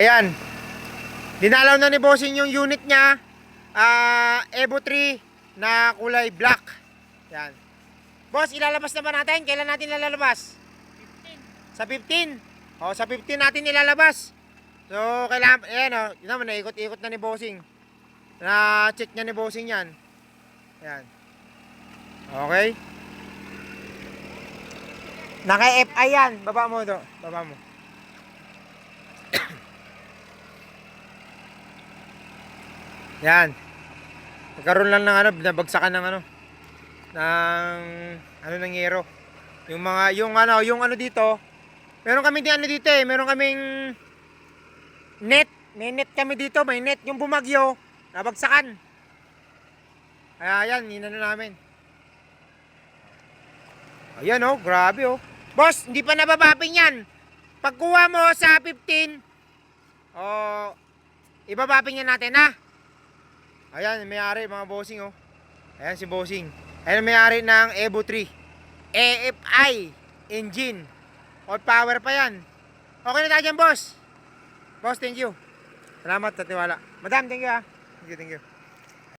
Ayan. Dinalaw na ni Bossing yung unit niya. Evo 3 na kulay black. Yan. Boss, ilalabas na ba natin? Kailan natin ilalabas? 15. Sa 15. O, sa 15 natin ilalabas. So, kailangan, ayan o, yun naman, naikot-ikot na ni Bossing. Na-check niya ni Bossing yan. Yan. Okay. Naka-FI yan. Baba mo to. Baba mo. Yan. Nagkaroon lang ng ano, binabagsakan ng ano. Ng yero. Yung ano dito. Meron kami din ano dito eh. Meron kaming net. May net kami dito. May net. Yung bumagyo. Nabagsakan. Kaya yan, inano namin. Ayan oh, grabe oh. Boss, hindi pa nababaping yan. Pagkuha mo sa 15, ibabaping yan natin ha. Ayan, may-ari mga bossing oh. Ayan si Bossing. Ayan may-ari ng Evo 3. AFI engine. All power pa yan. Okay na tayo dyan, boss. Boss, thank you. Salamat sa tiwala. Madam, thank you ha. Thank you.